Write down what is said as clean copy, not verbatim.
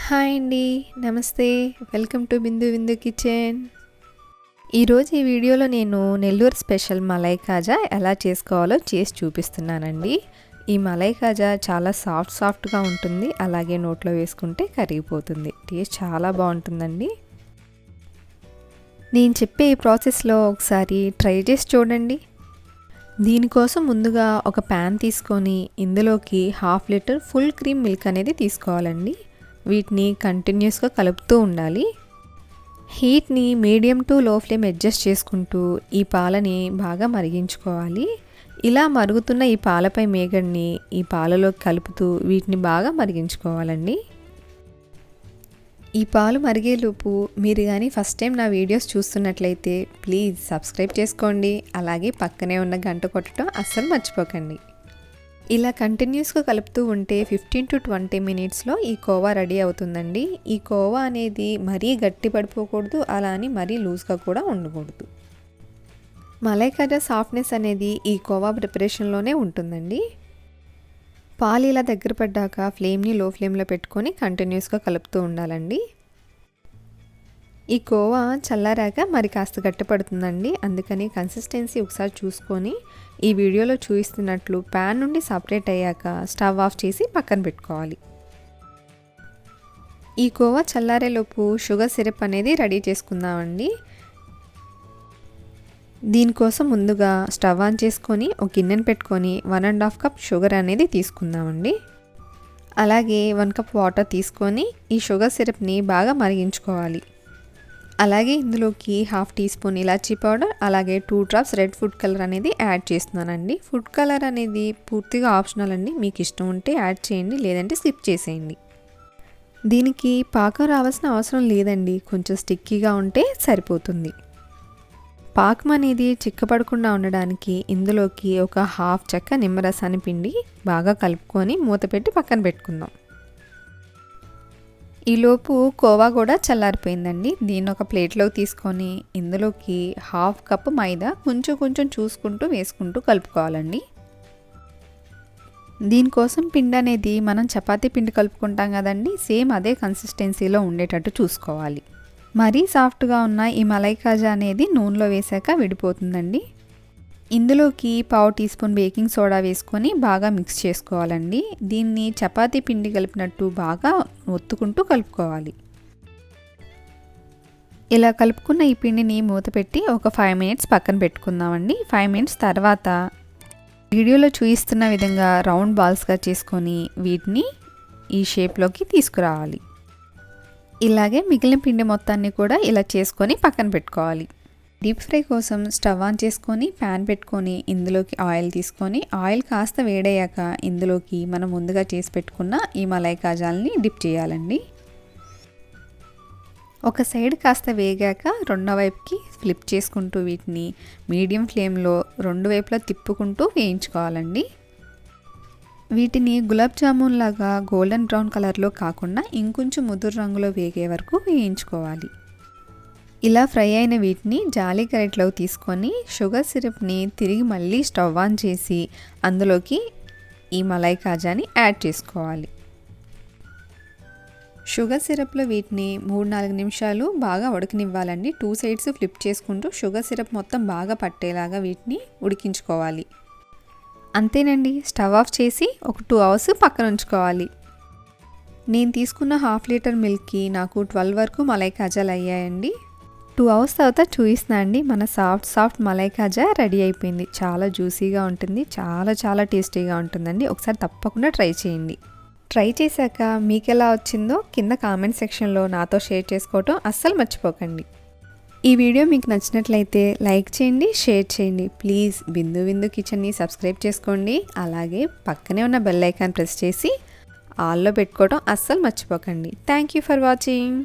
Hi అండి, నమస్తే. Welcome to బిందు విందు కిచెన్. ఈరోజు ఈ వీడియోలో నేను నెల్లూరు స్పెషల్ మలై కాజా ఎలా చేసుకోవాలో చేసి చూపిస్తున్నానండి. ఈ మలై కాజా చాలా సాఫ్ట్గా ఉంటుంది, అలాగే నోట్లో వేసుకుంటే కరిగిపోతుంది. టేస్ట్ చాలా బాగుంటుందండి. నేను చెప్పే ఈ ప్రాసెస్లో ఒకసారి ట్రై చేసి చూడండి. దీనికోసం ముందుగా ఒక ప్యాన్ తీసుకొని ఇందులోకి 1/2 లీటర్ ఫుల్ క్రీమ్ మిల్క్ అనేది తీసుకోవాలండి. వీటిని కంటిన్యూస్గా కలుపుతూ ఉండాలి. హీట్ని medium to low flame adjust చేసుకుంటూ ఈ పాలని బాగా మరిగించుకోవాలి. ఇలా మరుగుతున్న ఈ పాలపై మేగడ్ని ఈ పాలలోకి కలుపుతూ వీటిని బాగా మరిగించుకోవాలండి. ఈ పాలు మరిగేలోపు మీరు కానీ ఫస్ట్ టైం నా వీడియోస్ చూస్తున్నట్లయితే ప్లీజ్ సబ్స్క్రైబ్ చేసుకోండి. అలాగే పక్కనే ఉన్న గంట కొట్టడం అస్సలు మర్చిపోకండి. ఇలా కంటిన్యూస్గా కలుపుతూ ఉంటే 15 to 20 మినిట్స్లో ఈ కోవా రెడీ అవుతుందండి. ఈ కోవా అనేది మరీ గట్టి పడిపోకూడదు, అలా అని మరీ లూజ్గా కూడా ఉండకూడదు. మలై కాజా సాఫ్ట్నెస్ అనేది ఈ కోవా ప్రిపరేషన్లోనే ఉంటుందండి. పాలు ఇలా దగ్గర పడ్డాక ఫ్లేమ్ని లో ఫ్లేమ్లో పెట్టుకొని కంటిన్యూస్గా కలుపుతూ ఉండాలండి. ఈ కోవా చల్లారాక మరి కాస్త గట్టిపడుతుందండి. అందుకని కన్సిస్టెన్సీ ఒకసారి చూసుకొని ఈ వీడియోలో చూపిస్తున్నట్లు ప్యాన్ నుండి సపరేట్ అయ్యాక స్టవ్ ఆఫ్ చేసి పక్కన పెట్టుకోవాలి. ఈ కోవా చల్లారేలోపు షుగర్ సిరప్ అనేది రెడీ చేసుకుందామండి. దీనికోసం ముందుగా స్టవ్ ఆన్ చేసుకొని ఒక గిన్నెను పెట్టుకొని 1.5 కప్ షుగర్ అనేది తీసుకుందామండి. అలాగే 1 కప్ వాటర్ తీసుకొని ఈ షుగర్ సిరప్ని బాగా మరిగించుకోవాలి. అలాగే ఇందులోకి 1/2 టీ స్పూన్ ఇలాచీ పౌడర్, అలాగే 2 డ్రాప్స్ రెడ్ ఫుడ్ కలర్ అనేది యాడ్ చేస్తున్నానండి. ఫుడ్ కలర్ అనేది పూర్తిగా ఆప్షనల్ అండి. మీకు ఇష్టం ఉంటే యాడ్ చేయండి, లేదంటే స్కిప్ చేసేయండి. దీనికి పాకం రావాల్సిన అవసరం లేదండి, కొంచెం స్టిక్కీగా ఉంటే సరిపోతుంది. పాకం అనేది చిక్కపడకుండా ఉండడానికి ఇందులోకి ఒక 1/2 చెక్క నిమ్మరసాన్ని పిండి బాగా కలుపుకొని మూత పెట్టి పక్కన పెట్టుకుందాం. ఈలోపు కోవా కూడా చల్లారిపోయిందండి. దీన్ని ఒక ప్లేట్లోకి తీసుకొని ఇందులోకి 1/2 కప్ మైదా కొంచెం చూసుకుంటూ వేసుకుంటూ కలుపుకోవాలండి. దీనికోసం పిండి అనేది మనం చపాతీ పిండి కలుపుకుంటాం కదండి, సేమ్ అదే కన్సిస్టెన్సీలో ఉండేటట్టు చూసుకోవాలి. మరీ సాఫ్ట్గా ఉన్న ఈ మలై కాజా అనేది నూనెలో వేసాక విడిపోతుందండి. ఇందులోకి 1/4 టీ స్పూన్ బేకింగ్ సోడా వేసుకొని బాగా మిక్స్ చేసుకోవాలండి. దీన్ని చపాతీ పిండి కలిపినట్టు బాగా ఒత్తుకుంటూ కలుపుకోవాలి. ఇలా కలుపుకున్న ఈ పిండిని మూత పెట్టి ఒక 5 మినిట్స్ పక్కన పెట్టుకుందామండి. 5 మినిట్స్ తర్వాత వీడియోలో చూపిస్తున్న విధంగా రౌండ్ బాల్స్గా చేసుకొని వీటిని ఈ షేప్లోకి తీసుకురావాలి. ఇలాగే మిగిలిన పిండి మొత్తాన్ని కూడా ఇలా చేసుకొని పక్కన పెట్టుకోవాలి. డీప్ ఫ్రై కోసం స్టవ్ ఆన్ చేసుకొని ప్యాన్ పెట్టుకొని ఇందులోకి ఆయిల్ తీసుకొని ఆయిల్ కాస్త వేడయ్యాక ఇందులోకి మనం ముందుగా చేసి పెట్టుకున్న ఈ మలై కాజాలని డిప్ చేయాలండి. ఒక సైడ్ కాస్త వేగాక రెండో వైపుకి ఫ్లిప్ చేసుకుంటూ వీటిని మీడియం ఫ్లేమ్లో 2 వైపులా తిప్పుకుంటూ వేయించుకోవాలండి. వీటిని గులాబ్ జామున్ లాగా గోల్డెన్ బ్రౌన్ కలర్లో కాకుండా ఇంకొంచెం ముదురు రంగులో వేగే వరకు వేయించుకోవాలి. ఇలా ఫ్రై అయిన వీటిని జాలి గరిటెలో తీసుకొని షుగర్ సిరప్ని తిరిగి మళ్ళీ స్టవ్ ఆన్ చేసి అందులోకి ఈ మలై కాజాని యాడ్ చేసుకోవాలి. షుగర్ సిరప్లో వీటిని 3-4 నిమిషాలు బాగా ఉడకనివ్వాలండి. 2 సైడ్స్ ఫ్లిప్ చేసుకుంటూ షుగర్ సిరప్ మొత్తం బాగా పట్టేలాగా వీటిని ఉడికించుకోవాలి. అంతేనండి, స్టవ్ ఆఫ్ చేసి ఒక 2 అవర్స్ పక్కన ఉంచుకోవాలి. నేను తీసుకున్న 1/2 లీటర్ మిల్క్కి నాకు 12 వరకు మలై కాజాలు అయ్యాయండి. 2 అవర్స్ తర్వాత చూపిస్తున్నా అండి, మన సాఫ్ట్ మలై కాజా రెడీ అయిపోయింది. చాలా జ్యూసీగా ఉంటుంది, చాలా టేస్టీగా ఉంటుందండి. ఒకసారి తప్పకుండా ట్రై చేయండి. ట్రై చేశాక మీకు ఎలా వచ్చిందో కింద కామెంట్ సెక్షన్లో నాతో షేర్ చేసుకోవటం అస్సలు మర్చిపోకండి. ఈ వీడియో మీకు నచ్చినట్లయితే లైక్ చేయండి, షేర్ చేయండి. ప్లీజ్ బిందు విందు కిచెన్ని సబ్స్క్రైబ్ చేసుకోండి. అలాగే పక్కనే ఉన్న బెల్ ఐకాన్ ప్రెస్ చేసి ఆల్లో పెట్టుకోవడం అస్సలు మర్చిపోకండి. Thank you for watching.